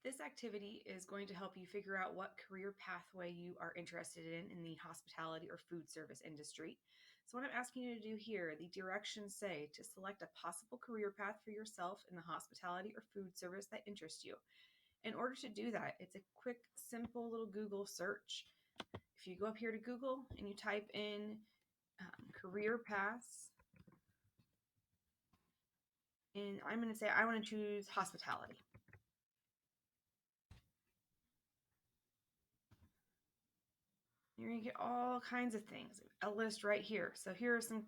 This activity is going to help you figure out what career pathway you are interested in the hospitality or food service industry. So, what I'm asking you to do here, the directions say to select a possible career path for yourself in the hospitality or food service that interests you. In order to do that, it's a quick, simple little Google search. If you go up here to Google and you type in career paths, and I'm going to say I want to choose hospitality. You're going to get all kinds of things, a list right here. So here are some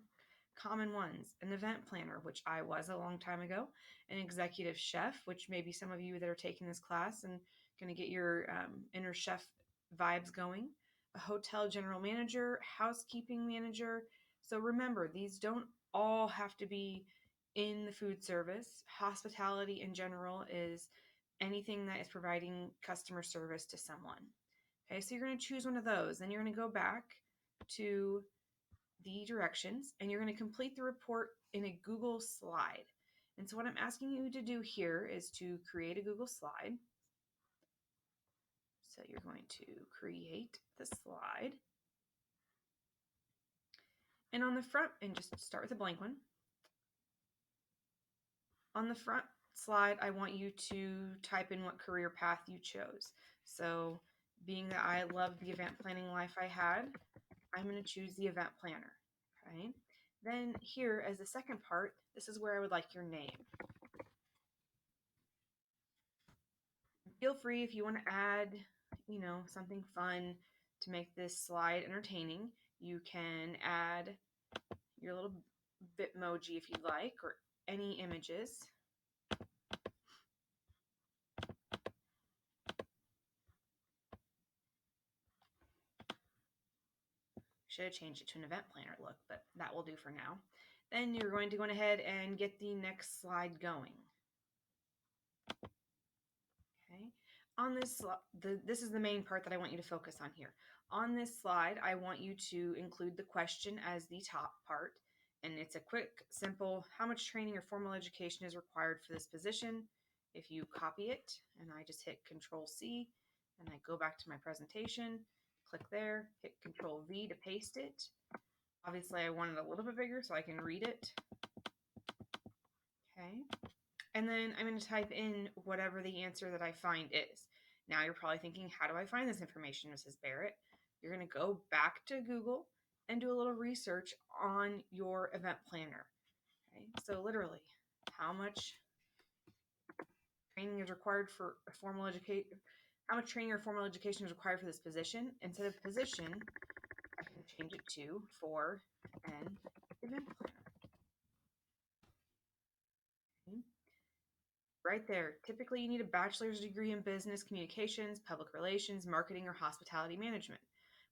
common ones: an event planner, which I was a long time ago, an executive chef, which maybe some of you that are taking this class and going to get your inner chef vibes going, a hotel general manager, housekeeping manager. So remember, these don't all have to be in the food service. Hospitality in general is anything that is providing customer service to someone. Okay, so you're going to choose one of those. Then you're going to go back to the directions and you're going to complete the report in a Google slide. And so what I'm asking you to do here is to create a Google slide. So you're going to create the slide. And on the front, and just start with a blank one. On the front slide, I want you to type in what career path you chose. So being that I love the event planning life I had, I'm going to choose the event planner. Okay. Then here as the second part, this is where I would like your name. Feel free if you want to add, something fun to make this slide entertaining. You can add your little Bitmoji if you'd like, or any images. Should have changed it to an event planner look, but that will do for now. Then you're going to go ahead and get the next slide going. Okay. On this this is the main part that I want you to focus on here. On this slide, I want you to include the question as the top part. And it's a quick, simple, how much training or formal education is required for this position? If you copy it, and I just hit Control C, and I go back to my presentation, click there, hit Control V to paste it. Obviously, I want it a little bit bigger so I can read it. Okay. And then I'm going to type in whatever the answer that I find is. Now you're probably thinking, how do I find this information, Mrs. Barrett? You're going to go back to Google and do a little research on your event planner. Okay, so literally, how much training is required for a formal education? How much training or formal education is required for this position? Instead of position, I can change it to for an event planner. Okay. Right there. Typically, you need a bachelor's degree in business communications, public relations, marketing, or hospitality management,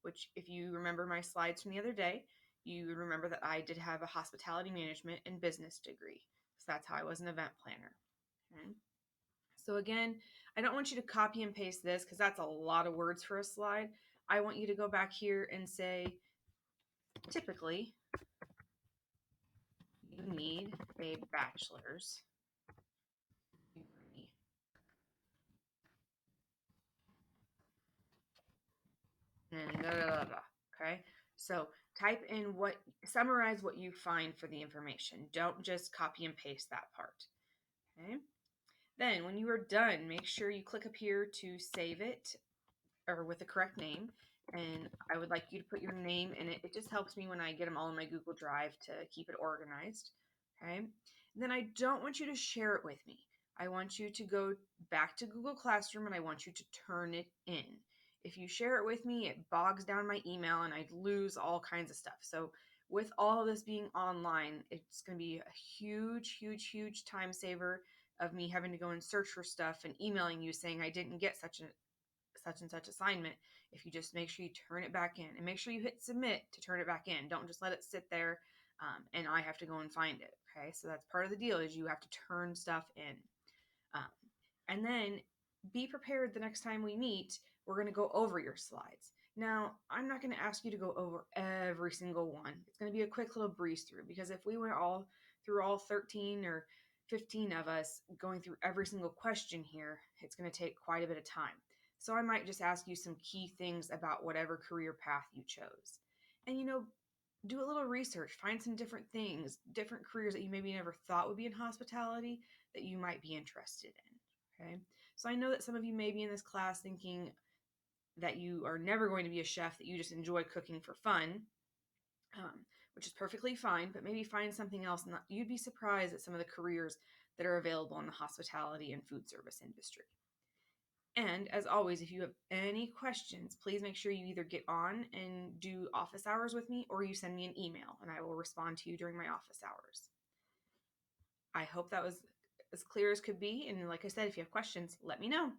which, if you remember my slides from the other day, you remember that I did have a hospitality management and business degree. So that's how I was an event planner. Okay. So again, I don't want you to copy and paste this because that's a lot of words for a slide. I want you to go back here and say, typically, you need a bachelor's degree. And blah, blah, blah, blah. Okay. So type in summarize what you find for the information. Don't just copy and paste that part. Okay. Then when you are done, make sure you click up here to save it or with the correct name. And I would like you to put your name in it. It just helps me when I get them all in my Google Drive to keep it organized. Okay. And then I don't want you to share it with me. I want you to go back to Google Classroom and I want you to turn it in. If you share it with me, it bogs down my email and I'd lose all kinds of stuff. So with all of this being online, it's going to be a huge, huge, huge time saver of me having to go and search for stuff and emailing you saying I didn't get such and such assignment. If you just make sure you turn it back in and make sure you hit submit to turn it back in. Don't just let it sit there and I have to go and find it. Okay, so that's part of the deal is you have to turn stuff in. Um, and then be prepared the next time we meet. We're going to go over your slides. Now, I'm not going to ask you to go over every single one. It's going to be a quick little breeze through because if we went all through all 13 or 15 of us going through every single question here, it's going to take quite a bit of time. So I might just ask you some key things about whatever career path you chose. And do a little research, find some different things, different careers that you maybe never thought would be in hospitality that you might be interested in. Okay. So I know that some of you may be in this class thinking that you are never going to be a chef, that you just enjoy cooking for fun, which is perfectly fine, but maybe find something else. And you'd be surprised at some of the careers that are available in the hospitality and food service industry. And as always, if you have any questions, please make sure you either get on and do office hours with me or you send me an email and I will respond to you during my office hours. I hope that was as clear as could be. And like I said, if you have questions, let me know.